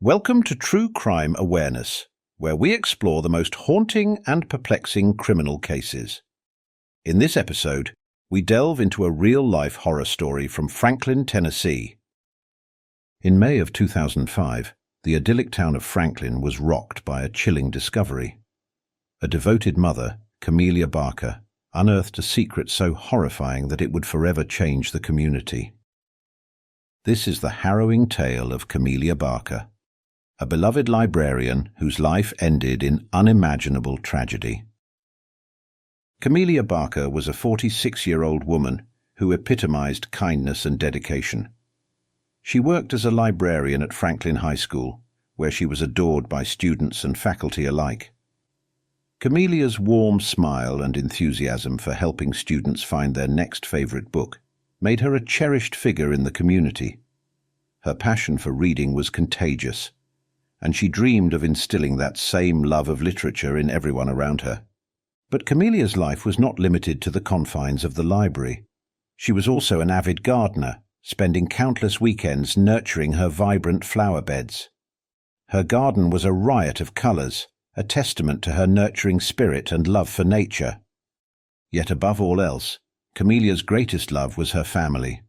Welcome to True Crime Awareness, where we explore the most haunting and perplexing criminal cases. In this episode, we delve into a real-life horror story from Franklin, Tennessee. In May of 2005, the idyllic town of Franklin was rocked by a chilling discovery. A devoted mother, Chamelia Barker, unearthed a secret so horrifying that it would forever change the community. This is the harrowing tale of Chamelia Barker, a beloved librarian whose life ended in unimaginable tragedy. Chamelia Barker was a 46-year-old woman who epitomized kindness and dedication. She worked as a librarian at Franklin High School, where she was adored by students and faculty alike. Chamelia's warm smile and enthusiasm for helping students find their next favorite book made her a cherished figure in the community. Her passion for reading was contagious, and she dreamed of instilling that same love of literature in everyone around her. But Chamelia's life was not limited to the confines of the library. She was also an avid gardener, spending countless weekends nurturing her vibrant flower beds. Her garden was a riot of colors, a testament to her nurturing spirit and love for nature. Yet above all else, Chamelia's greatest love was her family.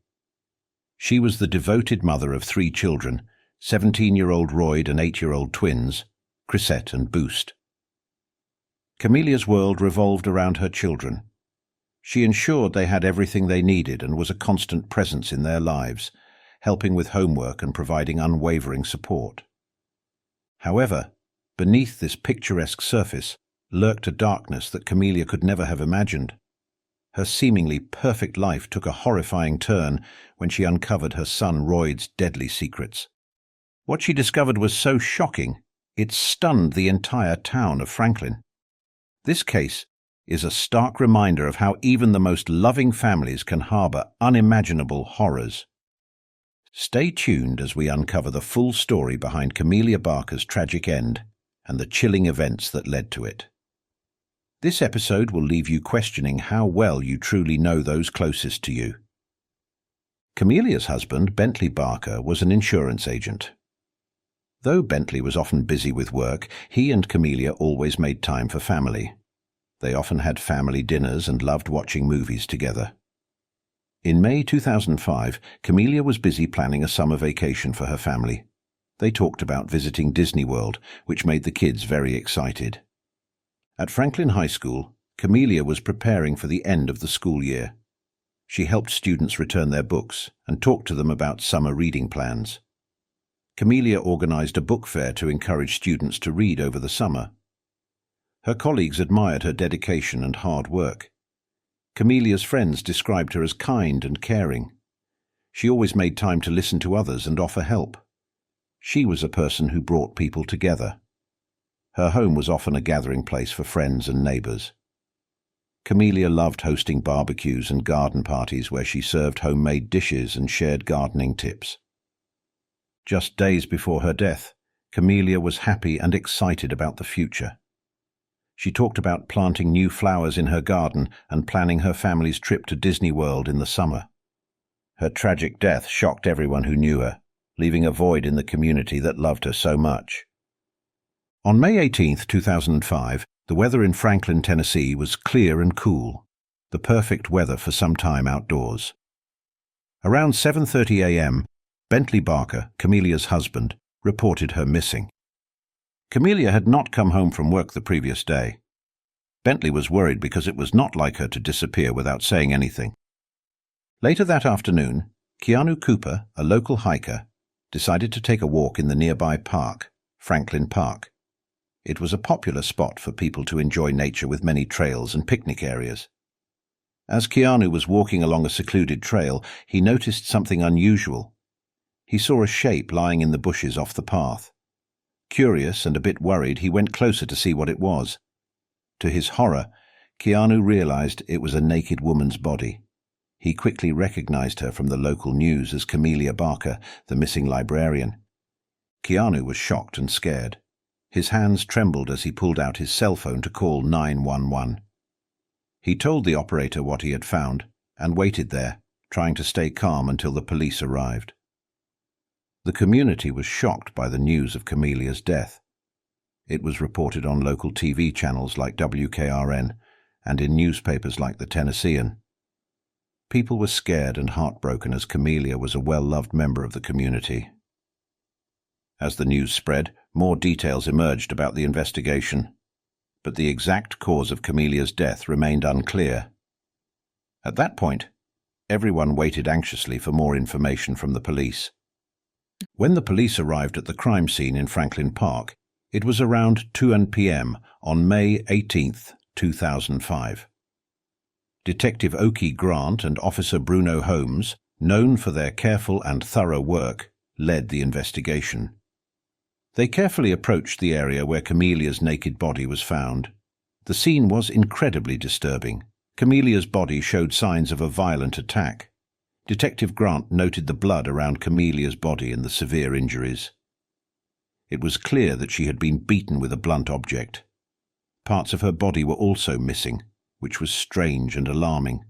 She was the devoted mother of 3 children, 17-year-old Royd and 8-year-old twins, Chrisette and Boost. Chamelia's world revolved around her children. She ensured they had everything they needed and was a constant presence in their lives, helping with homework and providing unwavering support. However, beneath this picturesque surface lurked a darkness that Chamelia could never have imagined. Her seemingly perfect life took a horrifying turn when she uncovered her son Royd's deadly secrets. What she discovered was so shocking, it stunned the entire town of Franklin. This case is a stark reminder of how even the most loving families can harbor unimaginable horrors. Stay tuned as we uncover the full story behind Chamelia Barker's tragic end and the chilling events that led to it. This episode will leave you questioning how well you truly know those closest to you. Chamelia's husband, Bentley Barker, was an insurance agent. Though Bentley was often busy with work, he and Chamelia always made time for family. They often had family dinners and loved watching movies together. In May 2005, Chamelia was busy planning a summer vacation for her family. They talked about visiting Disney World, which made the kids very excited. At Franklin High School, Chamelia was preparing for the end of the school year. She helped students return their books and talked to them about summer reading plans. Chamelia organized a book fair to encourage students to read over the summer. Her colleagues admired her dedication and hard work. Chamelia's friends described her as kind and caring. She always made time to listen to others and offer help. She was a person who brought people together. Her home was often a gathering place for friends and neighbors. Chamelia loved hosting barbecues and garden parties where she served homemade dishes and shared gardening tips. Just days before her death, Chamelia was happy and excited about the future. She talked about planting new flowers in her garden and planning her family's trip to Disney World in the summer. Her tragic death shocked everyone who knew her, leaving a void in the community that loved her so much. On May 18, 2005, the weather in Franklin, Tennessee was clear and cool, the perfect weather for some time outdoors. Around 7:30 a.m., Bentley Barker, Chamelia's husband, reported her missing. Chamelia had not come home from work the previous day. Bentley was worried because it was not like her to disappear without saying anything. Later that afternoon, Keanu Cooper, a local hiker, decided to take a walk in the nearby park, Franklin Park. It was a popular spot for people to enjoy nature with many trails and picnic areas. As Keanu was walking along a secluded trail, he noticed something unusual. He saw a shape lying in the bushes off the path. Curious and a bit worried, he went closer to see what it was. To his horror, Keanu realized it was a naked woman's body. He quickly recognized her from the local news as Chamelia Barker, the missing librarian. Keanu was shocked and scared. His hands trembled as he pulled out his cell phone to call 911. He told the operator what he had found and waited there, trying to stay calm until the police arrived. The community was shocked by the news of Chamelia's death. It was reported on local TV channels like WKRN and in newspapers like the Tennessean. People were scared and heartbroken as Chamelia was a well-loved member of the community. As the news spread, more details emerged about the investigation, but the exact cause of Chamelia's death remained unclear. At that point, everyone waited anxiously for more information from the police. When the police arrived at the crime scene in Franklin Park, it was around 2 p.m. on May 18, 2005. Detective Oki Grant and Officer Bruno Holmes, known for their careful and thorough work, led the investigation. They carefully approached the area where Chamelia's naked body was found. The scene was incredibly disturbing. Chamelia's body showed signs of a violent attack. Detective Grant noted the blood around Chamelia's body and the severe injuries. It was clear that she had been beaten with a blunt object. Parts of her body were also missing, which was strange and alarming.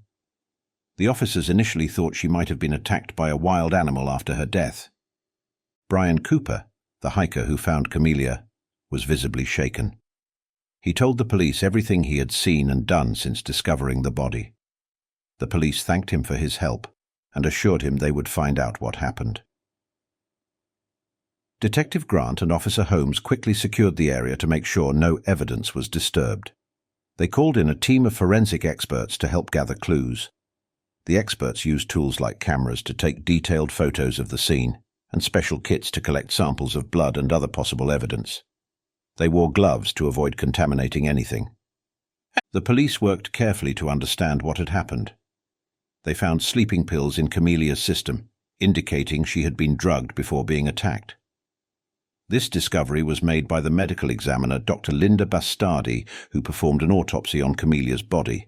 The officers initially thought she might have been attacked by a wild animal after her death. Brian Cooper, the hiker who found Chamelia, was visibly shaken. He told the police everything he had seen and done since discovering the body. The police thanked him for his help and assured him they would find out what happened. Detective Grant and Officer Holmes quickly secured the area to make sure no evidence was disturbed. They called in a team of forensic experts to help gather clues. The experts used tools like cameras to take detailed photos of the scene and special kits to collect samples of blood and other possible evidence. They wore gloves to avoid contaminating anything. The police worked carefully to understand what had happened. They found sleeping pills in Chamelia's system, indicating she had been drugged before being attacked. This discovery was made by the medical examiner Dr. Linda Bastardi, who performed an autopsy on Chamelia's body.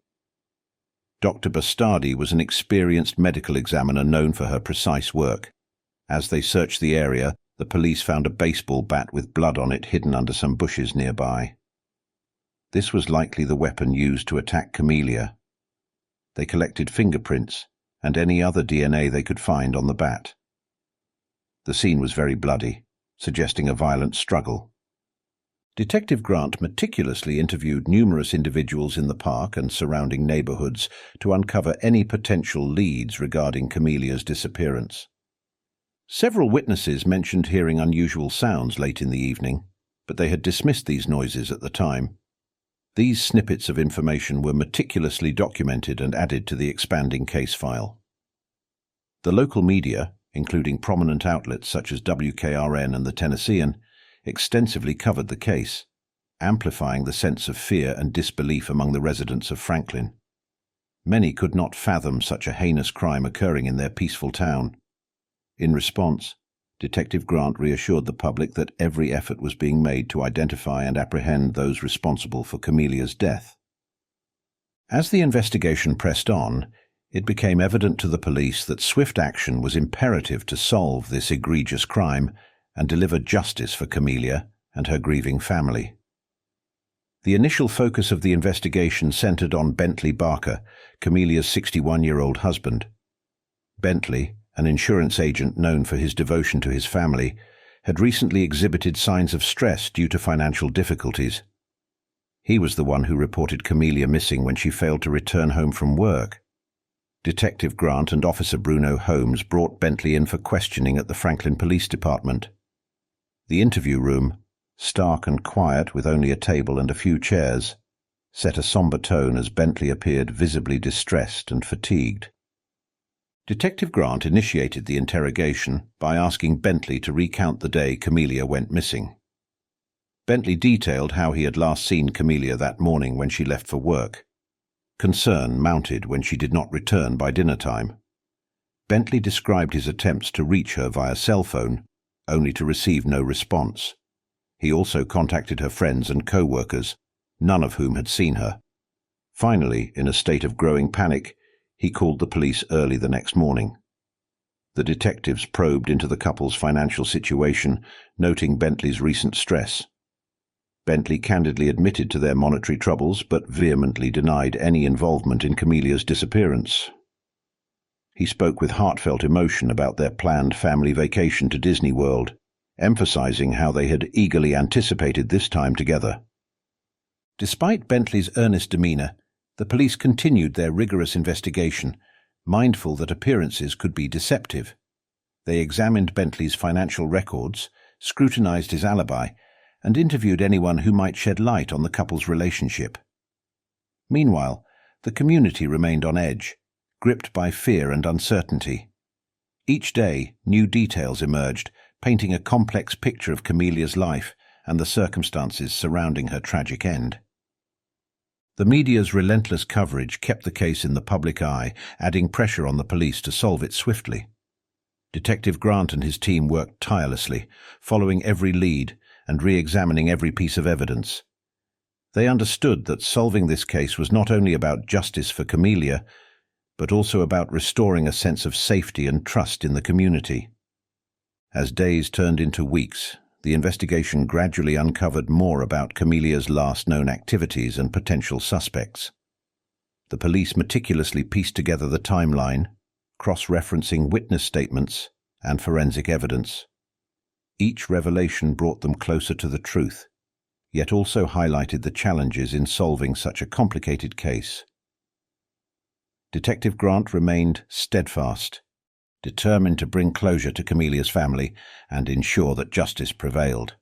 Dr. Bastardi was an experienced medical examiner known for her precise work. As they searched the area, the police found a baseball bat with blood on it hidden under some bushes nearby. This was likely the weapon used to attack Chamelia. They collected fingerprints and any other DNA they could find on the bat. The scene was very bloody, suggesting a violent struggle. Detective Grant meticulously interviewed numerous individuals in the park and surrounding neighborhoods to uncover any potential leads regarding Chamelia's disappearance. Several witnesses mentioned hearing unusual sounds late in the evening, but they had dismissed these noises at the time. These snippets of information were meticulously documented and added to the expanding case file. The local media, including prominent outlets such as WKRN and the Tennessean, extensively covered the case, amplifying the sense of fear and disbelief among the residents of Franklin. Many could not fathom such a heinous crime occurring in their peaceful town. In response, Detective Grant reassured the public that every effort was being made to identify and apprehend those responsible for Chamelia's death. As the investigation pressed on, it became evident to the police that swift action was imperative to solve this egregious crime and deliver justice for Chamelia and her grieving family. The initial focus of the investigation centered on Bentley Barker, Chamelia's 61-year-old husband. Bentley, an insurance agent known for his devotion to his family, had recently exhibited signs of stress due to financial difficulties. He was the one who reported Chamelia missing when she failed to return home from work. Detective Grant and Officer Bruno Holmes brought Bentley in for questioning at the Franklin Police Department. The interview room, stark and quiet with only a table and a few chairs, set a somber tone as Bentley appeared visibly distressed and fatigued. Detective Grant initiated the interrogation by asking Bentley to recount the day Chamelia went missing. Bentley detailed how he had last seen Chamelia that morning when she left for work. Concern mounted when she did not return by dinner time. Bentley described his attempts to reach her via cell phone, only to receive no response. He also contacted her friends and co-workers, none of whom had seen her. Finally, in a state of growing panic, he called the police early the next morning. The detectives probed into the couple's financial situation, noting Bentley's recent stress. Bentley candidly admitted to their monetary troubles, but vehemently denied any involvement in Chamelia's disappearance. He spoke with heartfelt emotion about their planned family vacation to Disney World, emphasizing how they had eagerly anticipated this time together. Despite Bentley's earnest demeanor, the police continued their rigorous investigation, mindful that appearances could be deceptive. They examined Bentley's financial records, scrutinized his alibi, and interviewed anyone who might shed light on the couple's relationship. Meanwhile, the community remained on edge, gripped by fear and uncertainty. Each day, new details emerged, painting a complex picture of Chamelia's life and the circumstances surrounding her tragic end. The media's relentless coverage kept the case in the public eye, adding pressure on the police to solve it swiftly. Detective Grant and his team worked tirelessly, following every lead and re-examining every piece of evidence. They understood that solving this case was not only about justice for Chamelia, but also about restoring a sense of safety and trust in the community. As days turned into weeks, the investigation gradually uncovered more about Chamelia's last known activities and potential suspects. The police meticulously pieced together the timeline, cross-referencing witness statements and forensic evidence. Each revelation brought them closer to the truth, yet also highlighted the challenges in solving such a complicated case. Detective Grant remained steadfast, determined to bring closure to Chamelia's family and ensure that justice prevailed.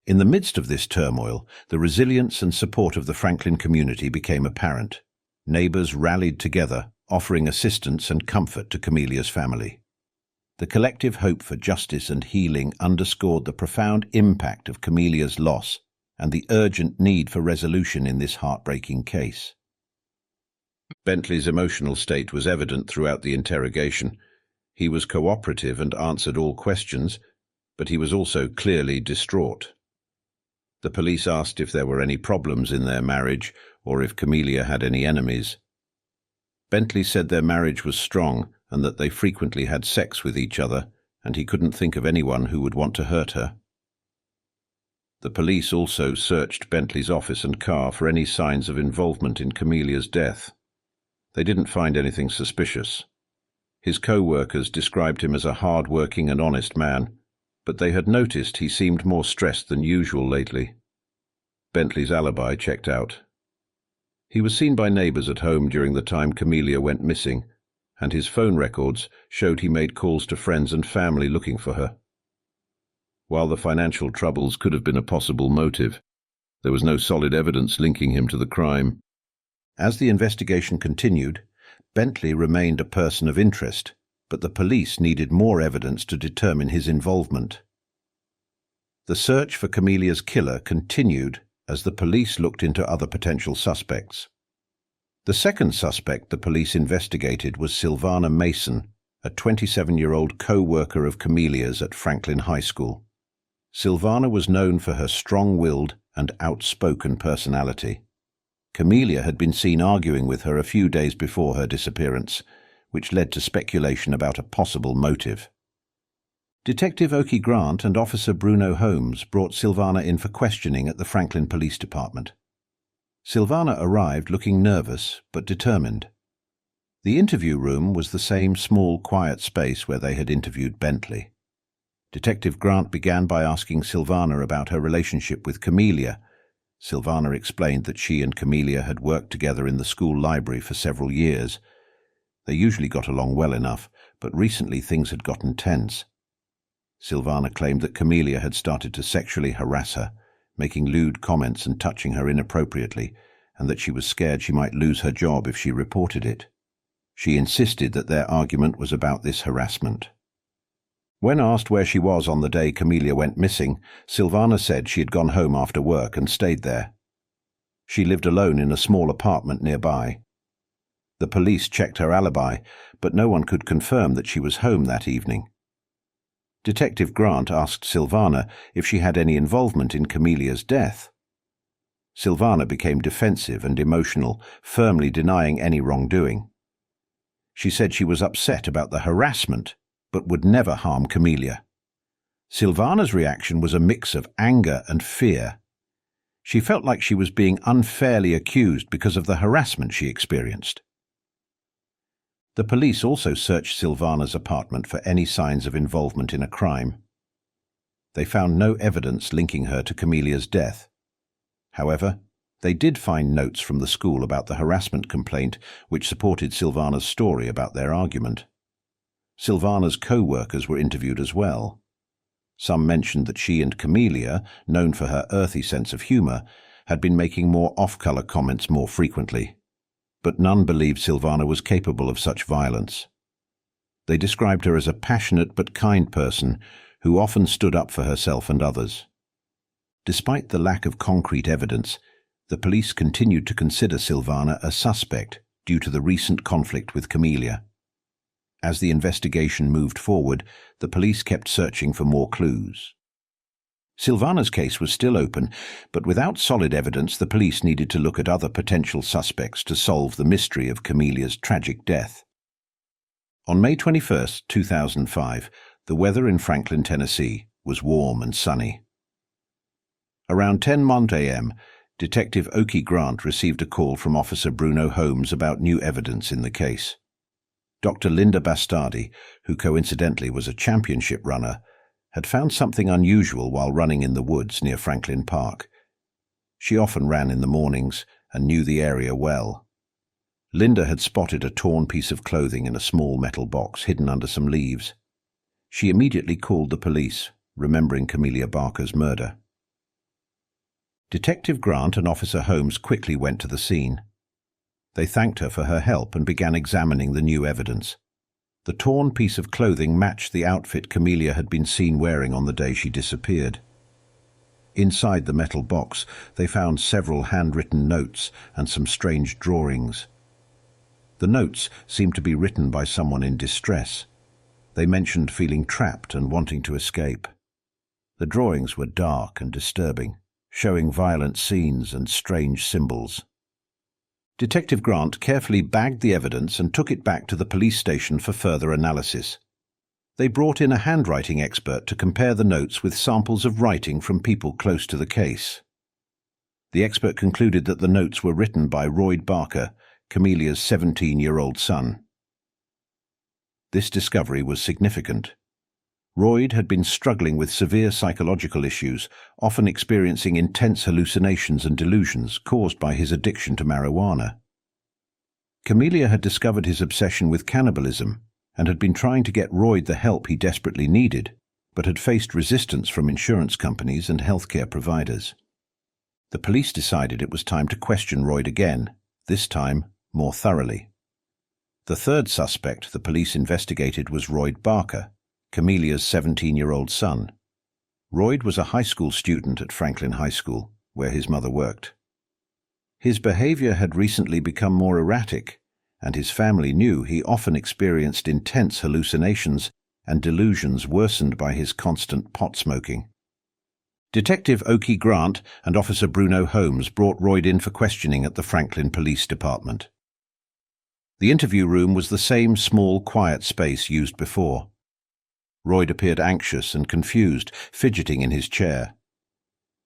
In the midst of this turmoil, the resilience and support of the Franklin community became apparent. Neighbors rallied together, offering assistance and comfort to Chamelia's family. The collective hope for justice and healing underscored the profound impact of Chamelia's loss and the urgent need for resolution in this heartbreaking case. Bentley's emotional state was evident throughout the interrogation. He was cooperative and answered all questions, but he was also clearly distraught. The police asked if there were any problems in their marriage or if Chamelia had any enemies. Bentley said their marriage was strong and that they frequently had sex with each other, and he couldn't think of anyone who would want to hurt her. The police also searched Bentley's office and car for any signs of involvement in Chamelia's death. They didn't find anything suspicious. His co-workers described him as a hard-working and honest man, but they had noticed he seemed more stressed than usual lately. Bentley's alibi checked out. He was seen by neighbors at home during the time Chamelia went missing, and his phone records showed he made calls to friends and family looking for her. While the financial troubles could have been a possible motive, there was no solid evidence linking him to the crime. As the investigation continued, Bentley remained a person of interest, but the police needed more evidence to determine his involvement. The search for Chamelia's killer continued as the police looked into other potential suspects. The second suspect the police investigated was Sylvana Mason, a 27-year-old co-worker of Chamelia's at Franklin High School. Sylvana was known for her strong-willed and outspoken personality. Chamelia had been seen arguing with her a few days before her disappearance, which led to speculation about a possible motive. Detective Oki Grant and Officer Bruno Holmes brought Sylvana in for questioning at the Franklin Police Department. Sylvana arrived looking nervous but determined. The interview room was the same small, quiet space where they had interviewed Bentley. Detective Grant began by asking Sylvana about her relationship with Chamelia. Sylvana explained that she and Chamelia had worked together in the school library for several years. They usually got along well enough, but recently things had gotten tense. Sylvana claimed that Chamelia had started to sexually harass her, making lewd comments and touching her inappropriately, and that she was scared she might lose her job if she reported it. She insisted that their argument was about this harassment. When asked where she was on the day Chamelia went missing, Sylvana said she had gone home after work and stayed there. She lived alone in a small apartment nearby. The police checked her alibi, but no one could confirm that she was home that evening. Detective Grant asked Sylvana if she had any involvement in Chamelia's death. Sylvana became defensive and emotional, firmly denying any wrongdoing. She said she was upset about the harassment, but would never harm Chamelia. Sylvana's reaction was a mix of anger and fear. She felt like she was being unfairly accused because of the harassment she experienced. The police also searched Silvana's apartment for any signs of involvement in a crime. They found no evidence linking her to Chamelia's death. However, they did find notes from the school about the harassment complaint which supported Silvana's story about their argument. Silvana's co-workers were interviewed as well. Some mentioned that she and Chamelia, known for her earthy sense of humour, had been making more off-colour comments more frequently. But none believed Silvana was capable of such violence. They described her as a passionate but kind person who often stood up for herself and others. Despite the lack of concrete evidence, the police continued to consider Silvana a suspect due to the recent conflict with Chamelia. As the investigation moved forward, the police kept searching for more clues. Silvana's case was still open, but without solid evidence, the police needed to look at other potential suspects to solve the mystery of Chamelia's tragic death. On May 21, 2005, the weather in Franklin, Tennessee, was warm and sunny. Around 10:00 a.m., Detective Oki Grant received a call from Officer Bruno Holmes about new evidence in the case. Dr. Linda Bastardi, who coincidentally was a championship runner, had found something unusual while running in the woods near Franklin Park. She often ran in the mornings and knew the area well. Linda had spotted a torn piece of clothing in a small metal box hidden under some leaves. She immediately called the police, remembering Chamelia Barker's murder. Detective Grant and Officer Holmes quickly went to the scene. They thanked her for her help and began examining the new evidence. The torn piece of clothing matched the outfit Chamelia had been seen wearing on the day she disappeared. Inside the metal box, they found several handwritten notes and some strange drawings. The notes seemed to be written by someone in distress. They mentioned feeling trapped and wanting to escape. The drawings were dark and disturbing, showing violent scenes and strange symbols. Detective Grant carefully bagged the evidence and took it back to the police station for further analysis. They brought in a handwriting expert to compare the notes with samples of writing from people close to the case. The expert concluded that the notes were written by Royd Barker, Chamelia's 17-year-old son. This discovery was significant. Royd had been struggling with severe psychological issues, often experiencing intense hallucinations and delusions caused by his addiction to marijuana. Chamelia had discovered his obsession with cannibalism and had been trying to get Royd the help he desperately needed, but had faced resistance from insurance companies and healthcare providers. The police decided it was time to question Royd again, this time more thoroughly. The third suspect the police investigated was Royd Barker, Chamelia's 17-year-old son. Royd was a high school student at Franklin High School, where his mother worked. His behavior had recently become more erratic, and his family knew he often experienced intense hallucinations and delusions worsened by his constant pot smoking. Detective Oki Grant and Officer Bruno Holmes brought Royd in for questioning at the Franklin Police Department. The interview room was the same small, quiet space used before. Royd appeared anxious and confused, fidgeting in his chair.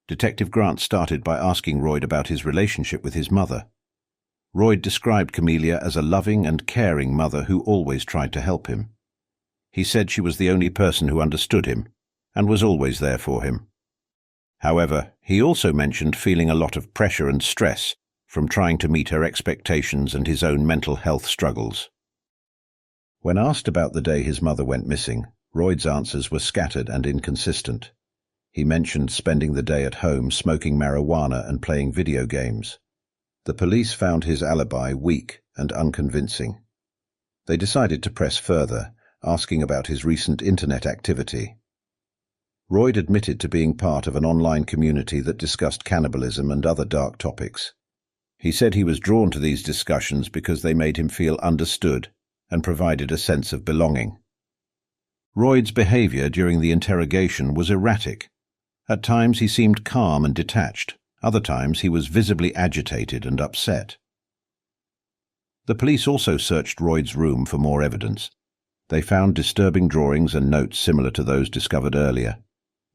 Detective Grant started by asking Royd about his relationship with his mother. Royd described Chamelia as a loving and caring mother who always tried to help him. He said she was the only person who understood him and was always there for him. However, he also mentioned feeling a lot of pressure and stress from trying to meet her expectations and his own mental health struggles. When asked about the day his mother went missing, Royd's answers were scattered and inconsistent. He mentioned spending the day at home smoking marijuana and playing video games. The police found his alibi weak and unconvincing. They decided to press further, asking about his recent internet activity. Royd admitted to being part of an online community that discussed cannibalism and other dark topics. He said he was drawn to these discussions because they made him feel understood and provided a sense of belonging. Royd's behavior during the interrogation was erratic. At times he seemed calm and detached. Other times he was visibly agitated and upset. The police also searched Royd's room for more evidence. They found disturbing drawings and notes similar to those discovered earlier.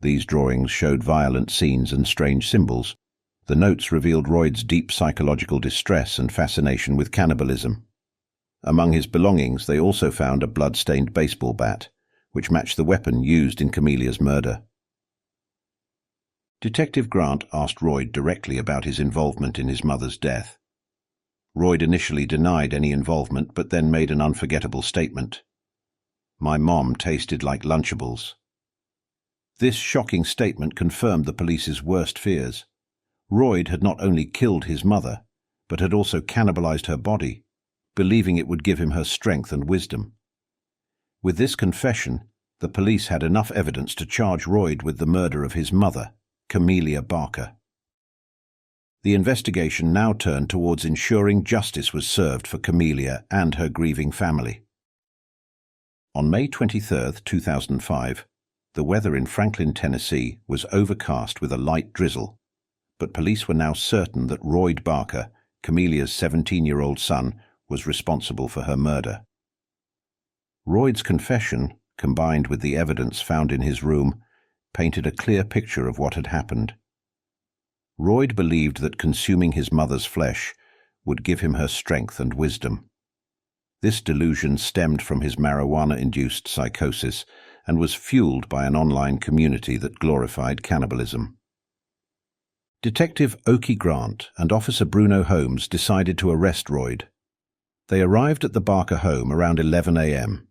These drawings showed violent scenes and strange symbols. The notes revealed Royd's deep psychological distress and fascination with cannibalism. Among his belongings, they also found a blood-stained baseball bat, which matched the weapon used in Chamelia's murder. Detective Grant asked Royd directly about his involvement in his mother's death. Royd initially denied any involvement, but then made an unforgettable statement. "My mom tasted like Lunchables." This shocking statement confirmed the police's worst fears. Royd had not only killed his mother, but had also cannibalized her body, believing it would give him her strength and wisdom. With this confession, the police had enough evidence to charge Royd with the murder of his mother, Chamelia Barker. The investigation now turned towards ensuring justice was served for Chamelia and her grieving family. On May 23, 2005, the weather in Franklin, Tennessee was overcast with a light drizzle, but police were now certain that Royd Barker, Chamelia's 17-year-old son, was responsible for her murder. Royd's confession, combined with the evidence found in his room, painted a clear picture of what had happened. Royd believed that consuming his mother's flesh would give him her strength and wisdom. This delusion stemmed from his marijuana-induced psychosis and was fueled by an online community that glorified cannibalism. Detective Oki Grant and Officer Bruno Holmes decided to arrest Royd. They arrived at the Barker home around 11 a.m.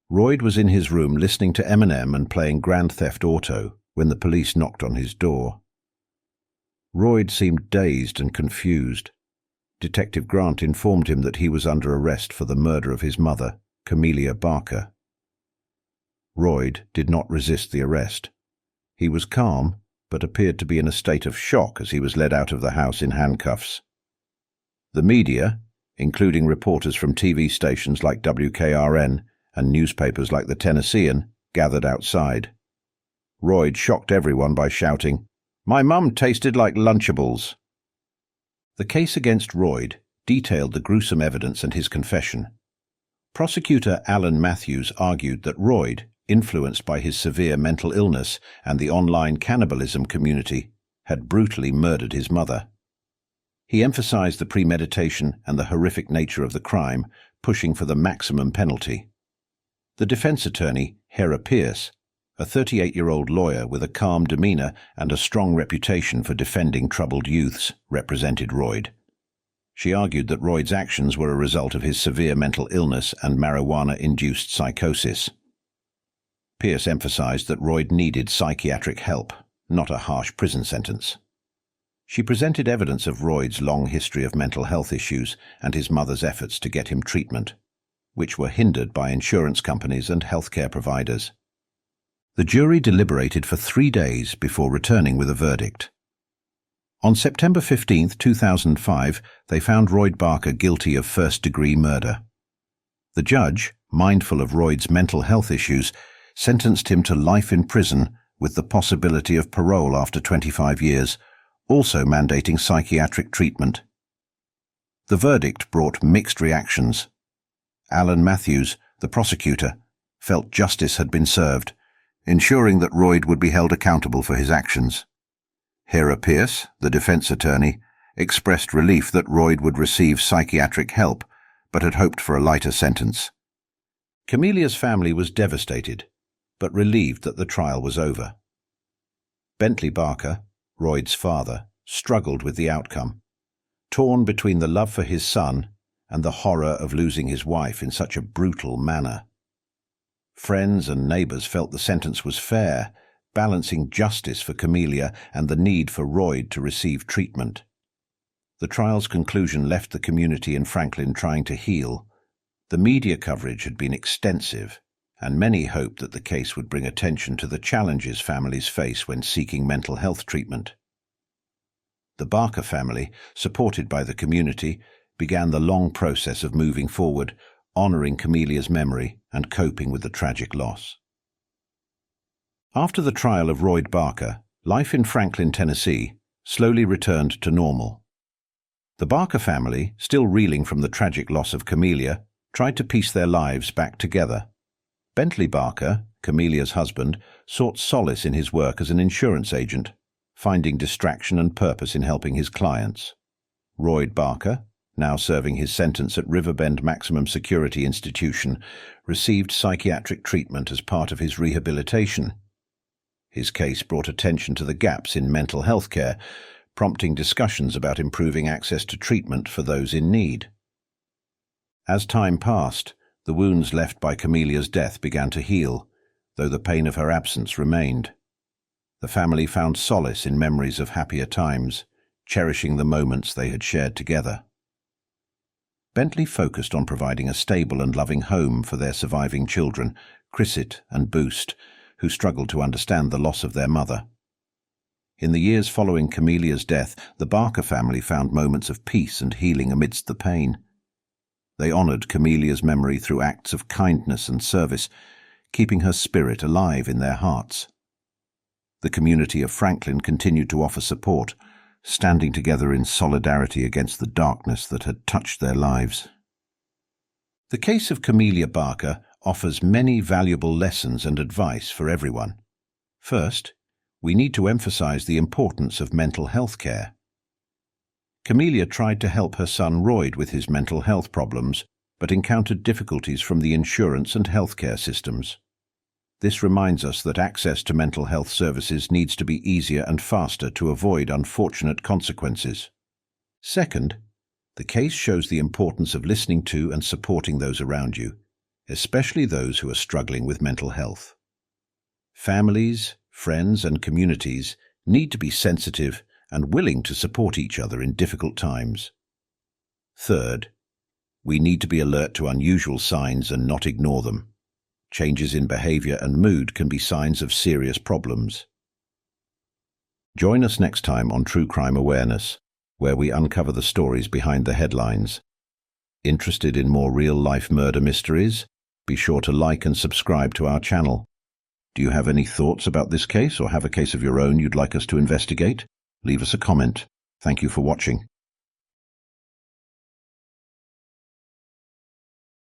Royd was in his room listening to Eminem and playing Grand Theft Auto when the police knocked on his door. Royd seemed dazed and confused. Detective Grant informed him that he was under arrest for the murder of his mother, Chamelia Barker. Royd did not resist the arrest. He was calm, but appeared to be in a state of shock as he was led out of the house in handcuffs. The media, including reporters from TV stations like WKRN and newspapers like the Tennessean, gathered outside. Royd shocked everyone by shouting, "My mum tasted like Lunchables." The case against Royd detailed the gruesome evidence and his confession. Prosecutor Alan Matthews argued that Royd, influenced by his severe mental illness and the online cannibalism community, had brutally murdered his mother. He emphasized the premeditation and the horrific nature of the crime, pushing for the maximum penalty. The defense attorney, Hera Pierce, a 38-year-old lawyer with a calm demeanor and a strong reputation for defending troubled youths, represented Royd. She argued that Royd's actions were a result of his severe mental illness and marijuana-induced psychosis. Pierce emphasized that Royd needed psychiatric help, not a harsh prison sentence. She presented evidence of Royd's long history of mental health issues and his mother's efforts to get him treatment, which were hindered by insurance companies and healthcare providers. The jury deliberated for 3 days before returning with a verdict. On September 15, 2005, they found Royd Barker guilty of first-degree murder. The judge, mindful of Royd's mental health issues, sentenced him to life in prison with the possibility of parole after 25 years, also mandating psychiatric treatment. The verdict brought mixed reactions. Alan Matthews, the prosecutor, felt justice had been served, ensuring that Royd would be held accountable for his actions. Hera Pierce, the defense attorney, expressed relief that Royd would receive psychiatric help, but had hoped for a lighter sentence. Chamelia's family was devastated, but relieved that the trial was over. Bentley Barker, Royd's father, struggled with the outcome, torn between the love for his son and the horror of losing his wife in such a brutal manner. Friends and neighbors felt the sentence was fair, balancing justice for Chamelia and the need for Royd to receive treatment. The trial's conclusion left the community in Franklin trying to heal. The media coverage had been extensive, and many hoped that the case would bring attention to the challenges families face when seeking mental health treatment. The Barker family, supported by the community, began the long process of moving forward, honoring Chamelia's memory and coping with the tragic loss. After the trial of Royd Barker, life in Franklin, Tennessee, slowly returned to normal. The Barker family, still reeling from the tragic loss of Chamelia, tried to piece their lives back together. Bentley Barker, Chamelia's husband, sought solace in his work as an insurance agent, finding distraction and purpose in helping his clients. Royd Barker, now serving his sentence at Riverbend Maximum Security Institution, received psychiatric treatment as part of his rehabilitation. His case brought attention to the gaps in mental health care, prompting discussions about improving access to treatment for those in need. As time passed, the wounds left by Chamelia's death began to heal, though the pain of her absence remained. The family found solace in memories of happier times, cherishing the moments they had shared together. Bentley focused on providing a stable and loving home for their surviving children, Chrisit and Boost, who struggled to understand the loss of their mother. In the years following Chamelia's death, the Barker family found moments of peace and healing amidst the pain. They honored Chamelia's memory through acts of kindness and service, keeping her spirit alive in their hearts. The community of Franklin continued to offer support, standing together in solidarity against the darkness that had touched their lives. The case of Chamelia Barker offers many valuable lessons and advice for everyone. First, we need to emphasize the importance of mental health care. Chamelia tried to help her son Royd with his mental health problems, but encountered difficulties from the insurance and healthcare systems. This reminds us that access to mental health services needs to be easier and faster to avoid unfortunate consequences. Second, the case shows the importance of listening to and supporting those around you, especially those who are struggling with mental health. Families, friends, and communities need to be sensitive and willing to support each other in difficult times. Third, we need to be alert to unusual signs and not ignore them. Changes in behavior and mood can be signs of serious problems. Join us next time on True Crime Awareness, where we uncover the stories behind the headlines. Interested in more real-life murder mysteries? Be sure to like and subscribe to our channel. Do you have any thoughts about this case or have a case of your own you'd like us to investigate? Leave us a comment. Thank you for watching.